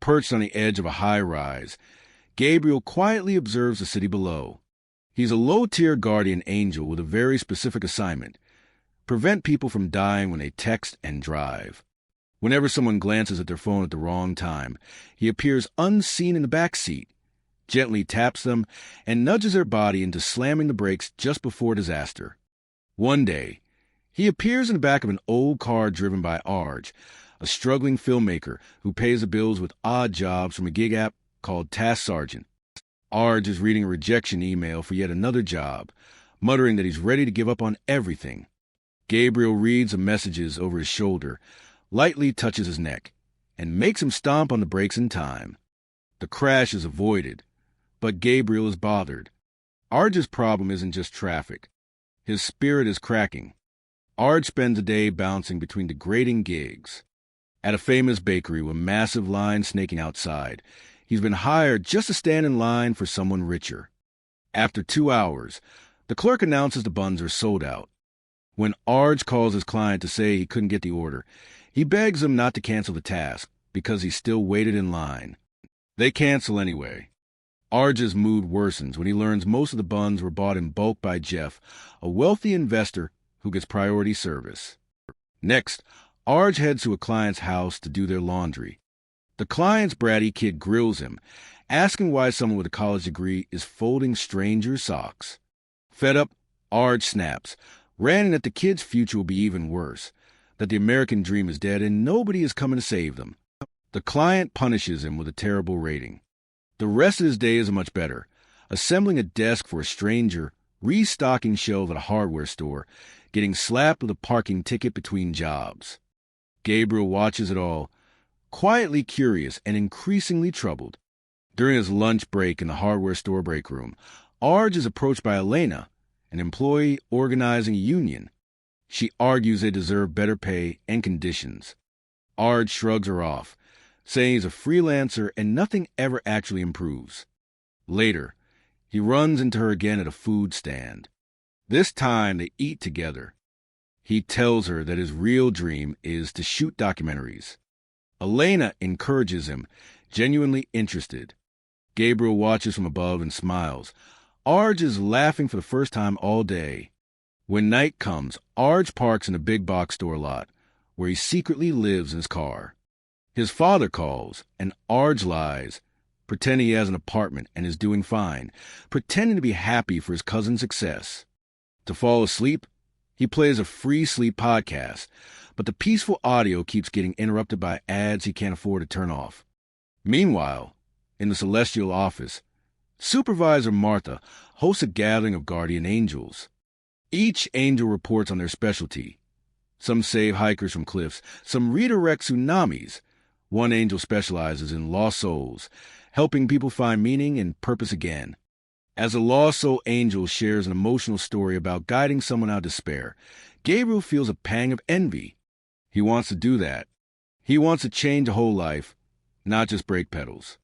Perched on the edge of a high-rise, Gabriel quietly observes the city below. He's a low-tier guardian angel with a very specific assignment: prevent people from dying when they text and drive. Whenever someone glances at their phone at the wrong time, he appears unseen in the back seat, gently taps them, and nudges their body into slamming the brakes just before disaster. One day, he appears in the back of an old car driven by Arj, a struggling filmmaker who pays the bills with odd jobs from a gig app called Task Sergeant. Arj is reading a rejection email for yet another job, muttering that he's ready to give up on everything. Gabriel reads the messages over his shoulder, lightly touches his neck, and makes him stomp on the brakes in time. The crash is avoided, but Gabriel is bothered. Arj's problem isn't just traffic. His spirit is cracking. Arj spends a day bouncing between degrading gigs. At a famous bakery with massive lines snaking outside, he's been hired just to stand in line for someone richer. After 2 hours, the clerk announces the buns are sold out. When Arj calls his client to say he couldn't get the order, he begs them not to cancel the task because he still waited in line. They cancel anyway. Arj's mood worsens when he learns most of the buns were bought in bulk by Jeff, a wealthy investor who gets priority service. Next, Arj heads to a client's house to do their laundry. The client's bratty kid grills him, asking why someone with a college degree is folding strangers' socks. Fed up, Arj snaps, ranting that the kid's future will be even worse, that the American dream is dead and nobody is coming to save them. The client punishes him with a terrible rating. The rest of his day is much better, assembling a desk for a stranger, restocking shelves at a hardware store, getting slapped with a parking ticket between jobs. Gabriel watches it all, quietly curious and increasingly troubled. During his lunch break in the hardware store break room, Arj is approached by Elena, an employee organizing a union. She argues they deserve better pay and conditions. Arj shrugs her off, saying he's a freelancer and nothing ever actually improves. Later, he runs into her again at a food stand. This time they eat together. He tells her that his real dream is to shoot documentaries. Elena encourages him, genuinely interested. Gabriel watches from above and smiles. Arj is laughing for the first time all day. When night comes, Arj parks in a big box store lot, where he secretly lives in his car. His father calls, and Arj lies, pretending he has an apartment and is doing fine, pretending to be happy for his cousin's success. To fall asleep, he plays a free sleep podcast, but the peaceful audio keeps getting interrupted by ads he can't afford to turn off. Meanwhile, in the celestial office, Supervisor Martha hosts a gathering of guardian angels. Each angel reports on their specialty. Some save hikers from cliffs, some redirect tsunamis. One angel specializes in lost souls, helping people find meaning and purpose again. As a lost soul angel shares an emotional story about guiding someone out of despair, Gabriel feels a pang of envy. He wants to do that. He wants to change a whole life, not just brake pedals.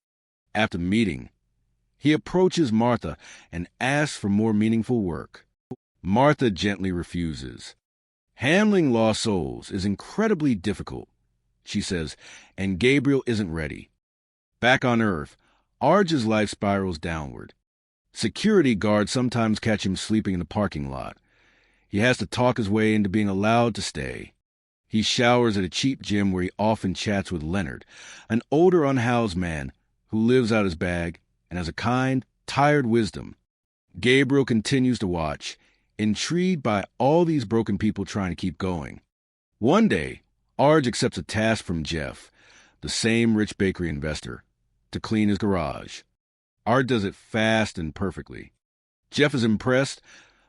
After meeting, he approaches Martha and asks for more meaningful work. Martha gently refuses. Handling lost souls is incredibly difficult, she says, and Gabriel isn't ready. Back on Earth, Arj's life spirals downward. Security guards sometimes catch him sleeping in the parking lot. He has to talk his way into being allowed to stay. He showers at a cheap gym where he often chats with Leonard, an older unhoused man who lives out his bag and has a kind, tired wisdom. Gabriel continues to watch, intrigued by all these broken people trying to keep going. One day, Arj accepts a task from Jeff, the same rich bakery investor, to clean his garage. Arj does it fast and perfectly. Jeff is impressed,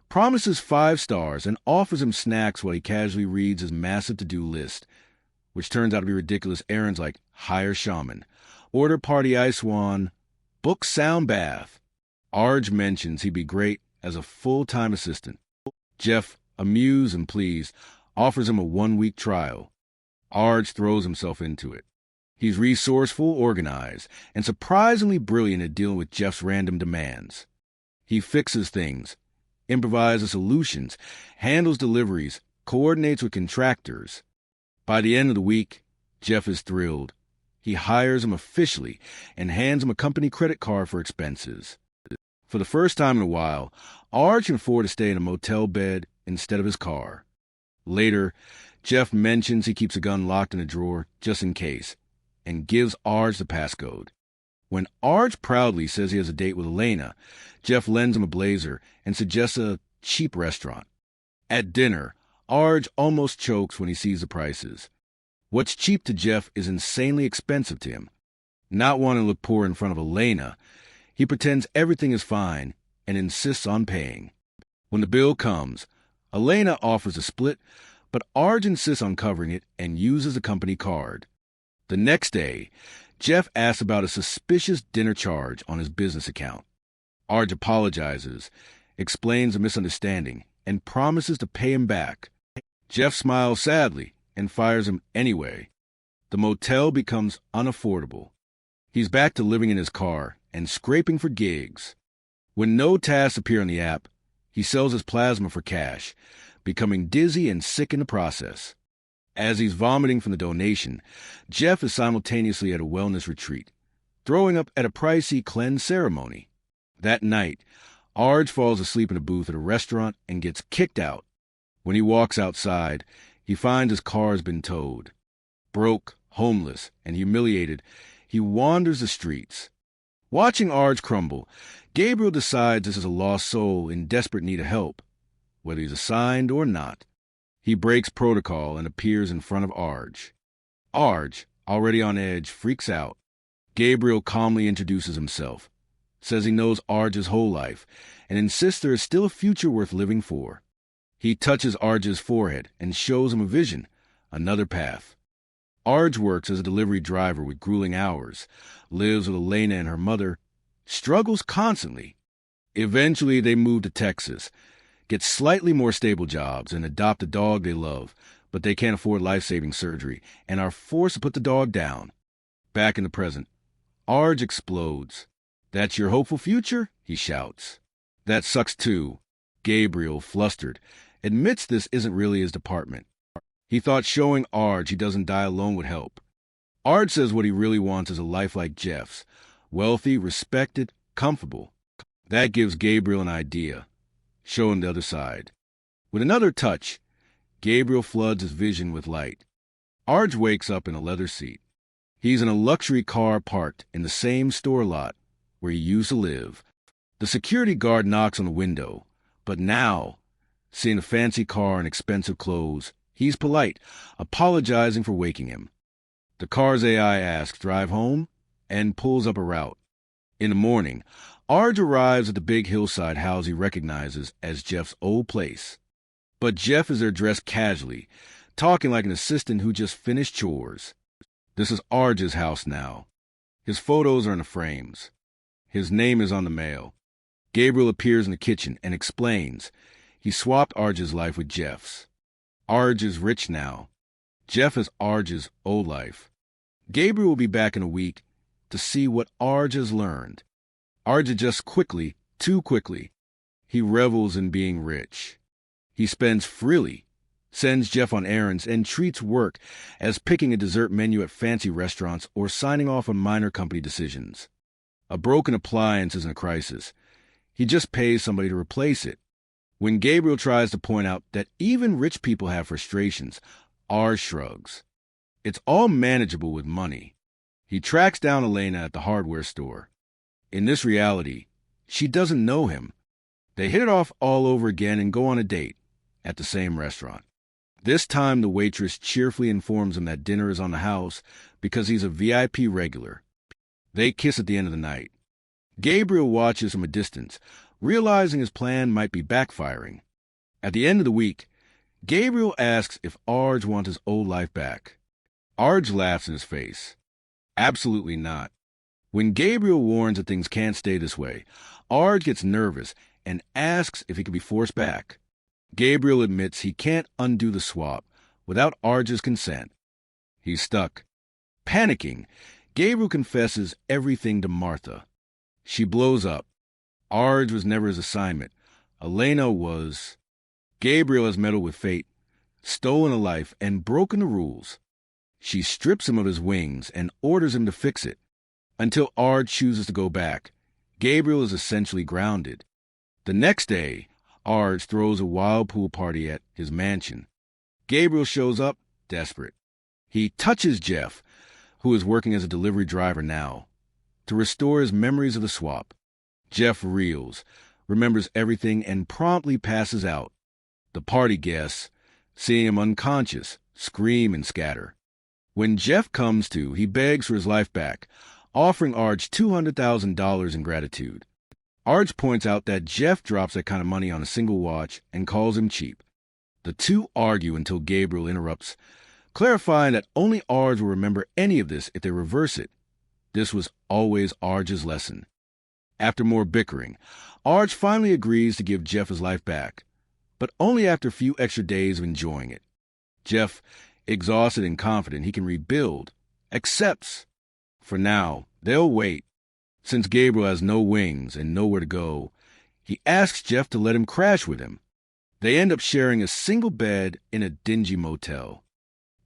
promises 5 stars, and offers him snacks while he casually reads his massive to-do list, which turns out to be ridiculous errands like hire shaman, order party ice wand, book sound bath. Arj mentions he'd be great as a full-time assistant. Jeff, amused and pleased, offers him a 1-week trial. Arj throws himself into it. He's resourceful, organized, and surprisingly brilliant at dealing with Jeff's random demands. He fixes things, improvises solutions, handles deliveries, coordinates with contractors. By the end of the week, Jeff is thrilled. He hires him officially and hands him a company credit card for expenses. For the first time in a while, Arj can afford to stay in a motel bed instead of his car. Later, Jeff mentions he keeps a gun locked in a drawer just in case, and gives Arj the passcode. When Arj proudly says he has a date with Elena, Jeff lends him a blazer and suggests a cheap restaurant. At dinner, Arj almost chokes when he sees the prices. What's cheap to Jeff is insanely expensive to him. Not wanting to look poor in front of Elena, he pretends everything is fine and insists on paying. When the bill comes, Elena offers a split, but Arj insists on covering it and uses a company card. The next day, Jeff asks about a suspicious dinner charge on his business account. Arj apologizes, explains a misunderstanding, and promises to pay him back. Jeff smiles sadly and fires him anyway. The motel becomes unaffordable. He's back to living in his car and scraping for gigs. When no tasks appear on the app, he sells his plasma for cash, becoming dizzy and sick in the process. As he's vomiting from the donation, Jeff is simultaneously at a wellness retreat, throwing up at a pricey cleanse ceremony. That night, Arj falls asleep in a booth at a restaurant and gets kicked out. When he walks outside, he finds his car has been towed. Broke, homeless, and humiliated, he wanders the streets. Watching Arj crumble, Gabriel decides this is a lost soul in desperate need of help, whether he's assigned or not. He breaks protocol and appears in front of Arj. Arj, already on edge, freaks out. Gabriel calmly introduces himself, says he knows Arj's whole life, and insists there is still a future worth living for. He touches Arj's forehead and shows him a vision, another path. Arj works as a delivery driver with grueling hours, lives with Elena and her mother, struggles constantly. Eventually, they move to Texas, get slightly more stable jobs, and adopt a dog they love, but they can't afford life-saving surgery and are forced to put the dog down. Back in the present, Arj explodes. "That's your hopeful future?" he shouts. "That sucks too." Gabriel, flustered, admits this isn't really his department. He thought showing Arj he doesn't die alone would help. Arj says what he really wants is a life like Jeff's, wealthy, respected, comfortable. That gives Gabriel an idea, showing the other side. With another touch, Gabriel floods his vision with light. Arj wakes up in a leather seat. He's in a luxury car parked in the same store lot where he used to live. The security guard knocks on the window, but now, seeing a fancy car and expensive clothes, he's polite, apologizing for waking him. The car's AI asks, "Drive home?" and pulls up a route. In the morning, Arj arrives at the big hillside house he recognizes as Jeff's old place. But Jeff is there dressed casually, talking like an assistant who just finished chores. This is Arj's house now. His photos are in the frames. His name is on the mail. Gabriel appears in the kitchen and explains he swapped Arj's life with Jeff's. Arj is rich now. Jeff has Arj's old life. Gabriel will be back in a week to see what Arj has learned. Arj adjusts quickly, too quickly. He revels in being rich. He spends freely, sends Jeff on errands, and treats work as picking a dessert menu at fancy restaurants or signing off on minor company decisions. A broken appliance isn't a crisis. He just pays somebody to replace it. When Gabriel tries to point out that even rich people have frustrations, Arj shrugs. It's all manageable with money. He tracks down Elena at the hardware store. In this reality, she doesn't know him. They hit it off all over again and go on a date at the same restaurant. This time, the waitress cheerfully informs him that dinner is on the house because he's a VIP regular. They kiss at the end of the night. Gabriel watches from a distance, realizing his plan might be backfiring. At the end of the week, Gabriel asks if Arj wants his old life back. Arj laughs in his face. Absolutely not. When Gabriel warns that things can't stay this way, Arj gets nervous and asks if he can be forced back. Gabriel admits he can't undo the swap without Arj's consent. He's stuck. Panicking, Gabriel confesses everything to Martha. She blows up. Arj was never his assignment. Elena was. Gabriel has meddled with fate, stolen a life, and broken the rules. She strips him of his wings and orders him to fix it. Until Arj chooses to go back, Gabriel is essentially grounded. The next day, Arj throws a wild pool party at his mansion. Gabriel shows up, desperate. He touches Jeff, who is working as a delivery driver now, to restore his memories of the swap. Jeff reels, remembers everything, and promptly passes out. The party guests, seeing him unconscious, scream and scatter. When Jeff comes to, he begs for his life back, offering Arj $200,000 in gratitude. Arj points out that Jeff drops that kind of money on a single watch and calls him cheap. The two argue until Gabriel interrupts, clarifying that only Arj will remember any of this if they reverse it. This was always Arj's lesson. After more bickering, Arj finally agrees to give Jeff his life back, but only after a few extra days of enjoying it. Jeff, exhausted and confident he can rebuild, accepts. For now, they'll wait. Since Gabriel has no wings and nowhere to go, he asks Jeff to let him crash with him. They end up sharing a single bed in a dingy motel.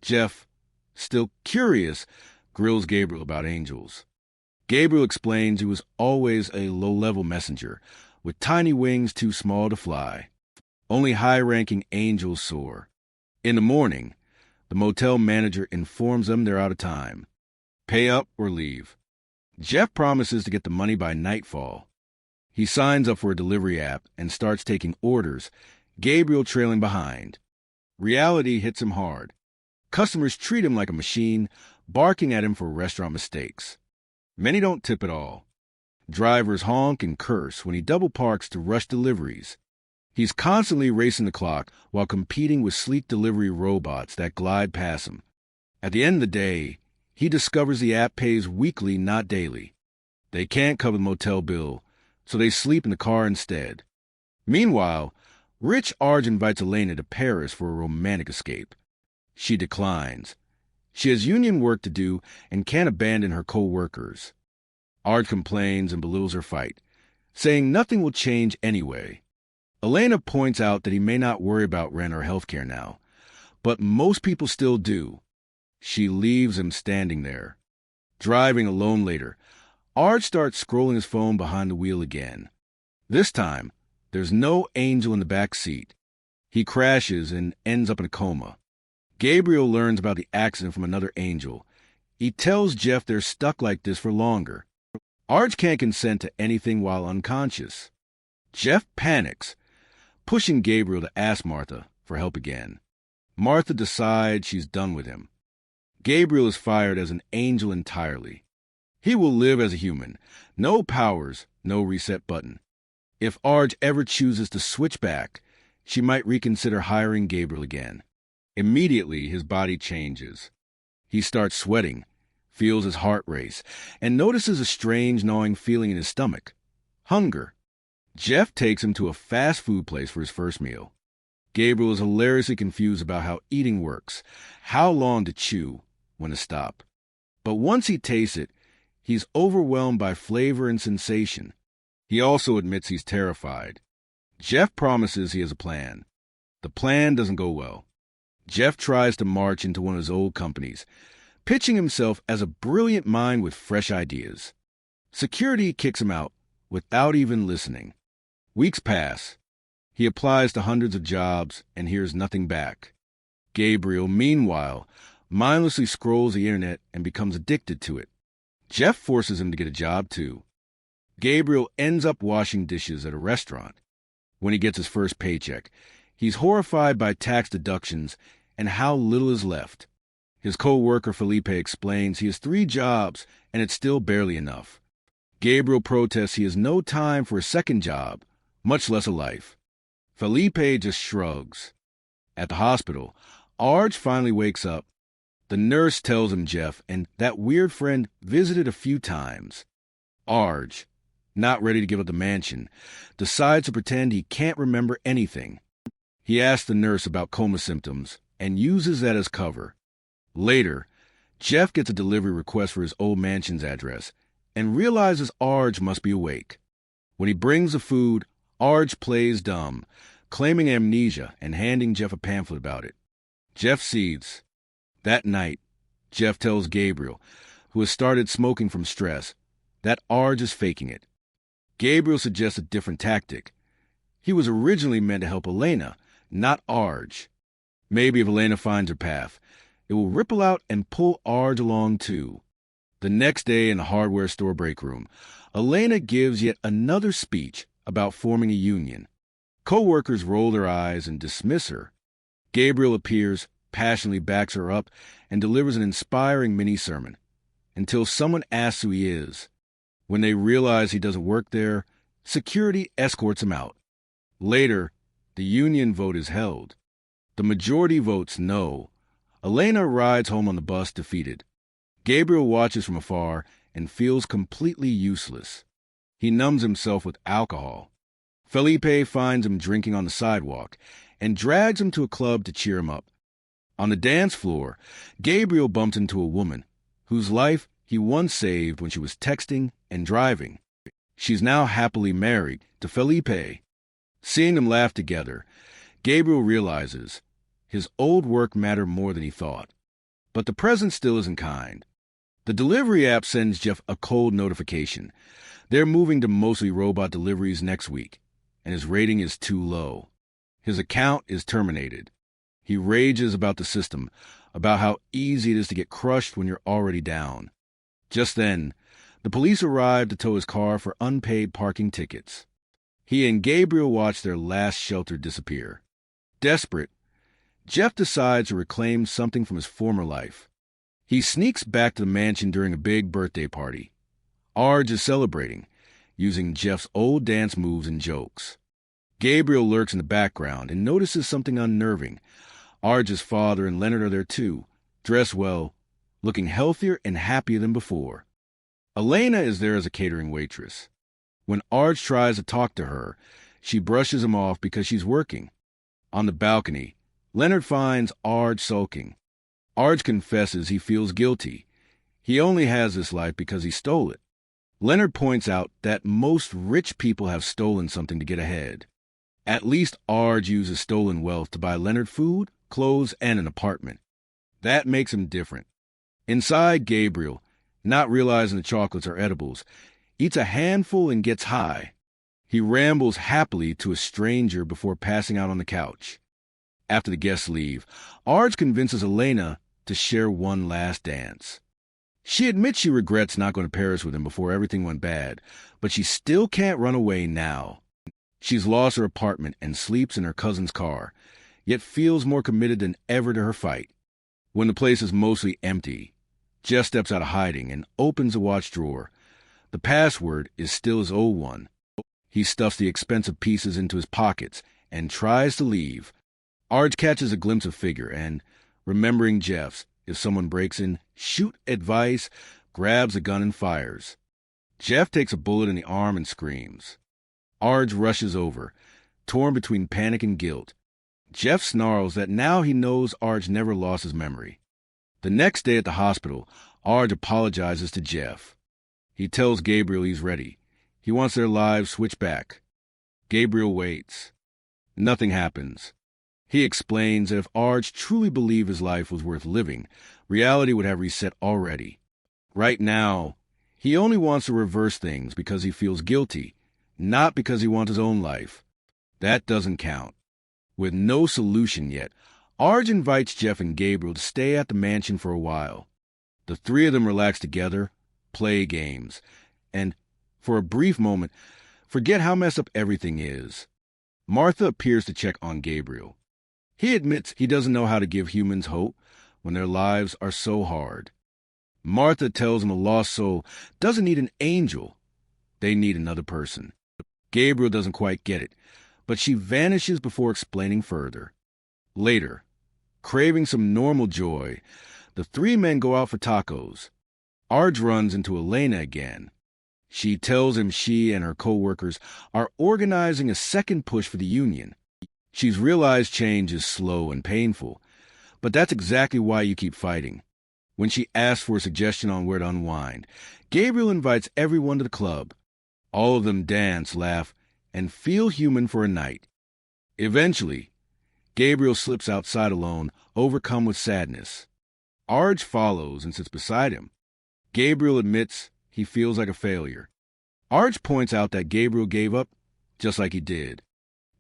Jeff, still curious, grills Gabriel about angels. Gabriel explains he was always a low-level messenger, with tiny wings too small to fly. Only high-ranking angels soar. In the morning, the motel manager informs them they're out of time. Pay up or leave. Jeff promises to get the money by nightfall. He signs up for a delivery app and starts taking orders, Gabriel trailing behind. Reality hits him hard. Customers treat him like a machine, barking at him for restaurant mistakes. Many don't tip at all. Drivers honk and curse when he double parks to rush deliveries. He's constantly racing the clock while competing with sleek delivery robots that glide past him. At the end of the day, he discovers the app pays weekly, not daily. They can't cover the motel bill, so they sleep in the car instead. Meanwhile, rich Arj invites Elena to Paris for a romantic escape. She declines. She has union work to do and can't abandon her co-workers. Arj complains and belittles her fight, saying nothing will change anyway. Elena points out that he may not worry about rent or health care now, but most people still do. She leaves him standing there. Driving alone later, Arj starts scrolling his phone behind the wheel again. This time, there's no angel in the back seat. He crashes and ends up in a coma. Gabriel learns about the accident from another angel. He tells Jeff they're stuck like this for longer. Arj can't consent to anything while unconscious. Jeff panics, pushing Gabriel to ask Martha for help again. Martha decides she's done with him. Gabriel is fired as an angel entirely. He will live as a human. No powers, no reset button. If Arj ever chooses to switch back, she might reconsider hiring Gabriel again. Immediately, his body changes. He starts sweating, feels his heart race, and notices a strange gnawing feeling in his stomach. Hunger. Jeff takes him to a fast food place for his first meal. Gabriel is hilariously confused about how eating works, how long to chew, when to stop. But once he tastes it, he's overwhelmed by flavor and sensation. He also admits he's terrified. Jeff promises he has a plan. The plan doesn't go well. Jeff tries to march into one of his old companies, pitching himself as a brilliant mind with fresh ideas. Security kicks him out without even listening. Weeks pass. He applies to hundreds of jobs and hears nothing back. Gabriel, meanwhile, mindlessly scrolls the internet and becomes addicted to it. Jeff forces him to get a job, too. Gabriel ends up washing dishes at a restaurant. When he gets his first paycheck, he's horrified by tax deductions and how little is left. His co-worker Felipe explains he has 3 jobs and it's still barely enough. Gabriel protests he has no time for a second job, much less a life. Felipe just shrugs. At the hospital, Arj finally wakes up. The nurse tells him Jeff and that weird friend visited a few times. Arj, not ready to give up the mansion, decides to pretend he can't remember anything. He asks the nurse about coma symptoms and uses that as cover. Later, Jeff gets a delivery request for his old mansion's address and realizes Arj must be awake. When he brings the food, Arj plays dumb, claiming amnesia and handing Jeff a pamphlet about it. Jeff cedes. That night, Jeff tells Gabriel, who has started smoking from stress, that Arj is faking it. Gabriel suggests a different tactic. He was originally meant to help Elena, not Arj. Maybe if Elena finds her path, it will ripple out and pull Arj along too. The next day in the hardware store break room, Elena gives yet another speech about forming a union. Co-workers roll their eyes and dismiss her. Gabriel appears, passionately backs her up, and delivers an inspiring mini-sermon, until someone asks who he is. When they realize he doesn't work there, security escorts him out. Later, the union vote is held. The majority votes no. Elena rides home on the bus defeated. Gabriel watches from afar and feels completely useless. He numbs himself with alcohol. Felipe finds him drinking on the sidewalk and drags him to a club to cheer him up. On the dance floor, Gabriel bumps into a woman whose life he once saved when she was texting and driving. She's now happily married to Felipe. Seeing them laugh together, Gabriel realizes his old work mattered more than he thought. But the present still isn't kind. The delivery app sends Jeff a cold notification. They're moving to mostly robot deliveries next week, and his rating is too low. His account is terminated. He rages about the system, about how easy it is to get crushed when you're already down. Just then, the police arrive to tow his car for unpaid parking tickets. He and Gabriel watch their last shelter disappear. Desperate, Jeff decides to reclaim something from his former life. He sneaks back to the mansion during a big birthday party. Arj is celebrating, using Jeff's old dance moves and jokes. Gabriel lurks in the background and notices something unnerving. Arj's father and Leonard are there too, dressed well, looking healthier and happier than before. Elena is there as a catering waitress. When Arj tries to talk to her, she brushes him off because she's working. On the balcony, Leonard finds Arj sulking. Arj confesses he feels guilty. He only has this life because he stole it. Leonard points out that most rich people have stolen something to get ahead. At least Arj uses stolen wealth to buy Leonard food, clothes, and an apartment. That makes him different. Inside, Gabriel, not realizing the chocolates are edibles, eats a handful and gets high. He rambles happily to a stranger before passing out on the couch. After the guests leave, Arj convinces Elena to share one last dance. She admits she regrets not going to Paris with him before everything went bad, but she still can't run away now. She's lost her apartment and sleeps in her cousin's car, yet feels more committed than ever to her fight. When the place is mostly empty, Jeff steps out of hiding and opens a watch drawer. The password is still his old one. He stuffs the expensive pieces into his pockets and tries to leave. Arj catches a glimpse of figure and, remembering Jeff's, if someone breaks in, shoot advice, grabs a gun and fires. Jeff takes a bullet in the arm and screams. Arj rushes over, torn between panic and guilt. Jeff snarls that now he knows Arj never lost his memory. The next day at the hospital, Arj apologizes to Jeff. He tells Gabriel he's ready. He wants their lives switched back. Gabriel waits. Nothing happens. He explains that if Arj truly believed his life was worth living, reality would have reset already. Right now, he only wants to reverse things because he feels guilty, not because he wants his own life. That doesn't count. With no solution yet, Arj invites Jeff and Gabriel to stay at the mansion for a while. The three of them relax together, play games, and, for a brief moment, forget how messed up everything is. Martha appears to check on Gabriel. He admits he doesn't know how to give humans hope when their lives are so hard. Martha tells him a lost soul doesn't need an angel. They need another person. Gabriel doesn't quite get it, but she vanishes before explaining further. Later, craving some normal joy, the three men go out for tacos. Arj runs into Elena again. She tells him she and her co-workers are organizing a second push for the union. She's realized change is slow and painful, but that's exactly why you keep fighting. When she asks for a suggestion on where to unwind, Gabriel invites everyone to the club. All of them dance, laugh, and feel human for a night. Eventually, Gabriel slips outside alone, overcome with sadness. Arj follows and sits beside him. Gabriel admits he feels like a failure. Arj points out that Gabriel gave up just like he did.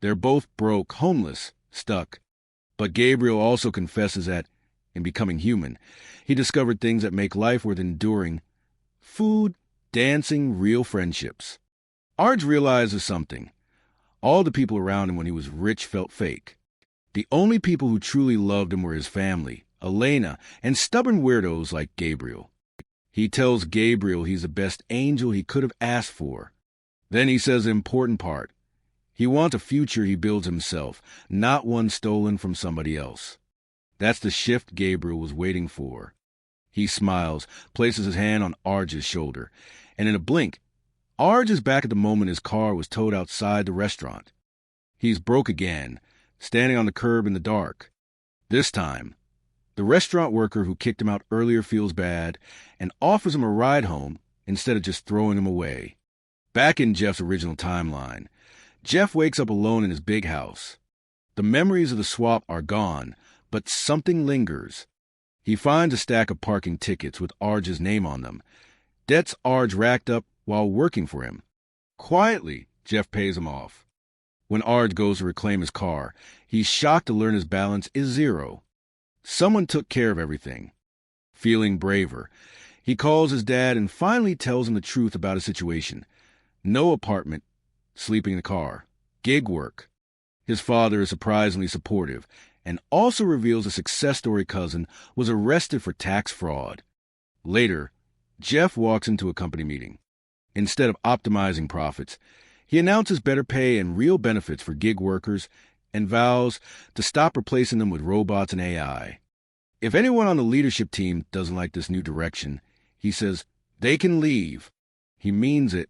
They're both broke, homeless, stuck. But Gabriel also confesses that, in becoming human, he discovered things that make life worth enduring: food, dancing, real friendships. Arj realizes something. All the people around him when he was rich felt fake. The only people who truly loved him were his family, Elena, and stubborn weirdos like Gabriel. He tells Gabriel he's the best angel he could have asked for. Then he says the important part. He wants a future he builds himself, not one stolen from somebody else. That's the shift Gabriel was waiting for. He smiles, places his hand on Arj's shoulder, and in a blink, Arj is back at the moment his car was towed outside the restaurant. He's broke again, standing on the curb in the dark. This time, the restaurant worker who kicked him out earlier feels bad and offers him a ride home instead of just throwing him away. Back in Jeff's original timeline, Jeff wakes up alone in his big house. The memories of the swap are gone, but something lingers. He finds a stack of parking tickets with Arj's name on them. Debts Arj racked up while working for him. Quietly, Jeff pays him off. When Arj goes to reclaim his car, he's shocked to learn his balance is zero. Someone took care of everything. Feeling braver, he calls his dad and finally tells him the truth about his situation. No apartment, sleeping in the car, gig work. His father is surprisingly supportive and also reveals a success story cousin was arrested for tax fraud. Later, Jeff walks into a company meeting. Instead of optimizing profits, he announces better pay and real benefits for gig workers and vows to stop replacing them with robots and AI. If anyone on the leadership team doesn't like this new direction, he says they can leave. He means it.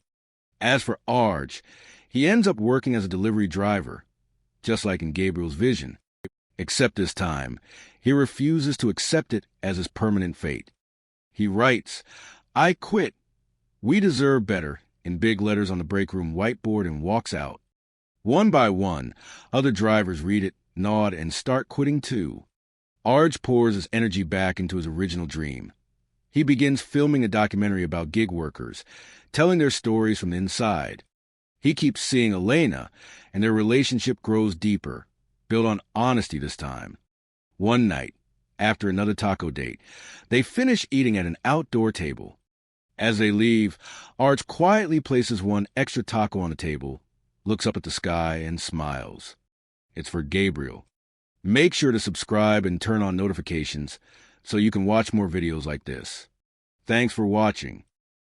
As for Arj, he ends up working as a delivery driver, just like in Gabriel's vision. Except this time, he refuses to accept it as his permanent fate. He writes, "I quit. We deserve better," in big letters on the break room whiteboard and walks out. One by one, other drivers read it, nod, and start quitting too. Arj pours his energy back into his original dream. He begins filming a documentary about gig workers, telling their stories from the inside. He keeps seeing Elena, and their relationship grows deeper, built on honesty this time. One night, after another taco date, they finish eating at an outdoor table. As they leave, Arj quietly places one extra taco on the table, looks up at the sky, and smiles. It's for Gabriel. Make sure to subscribe and turn on notifications so you can watch more videos like this. Thanks for watching.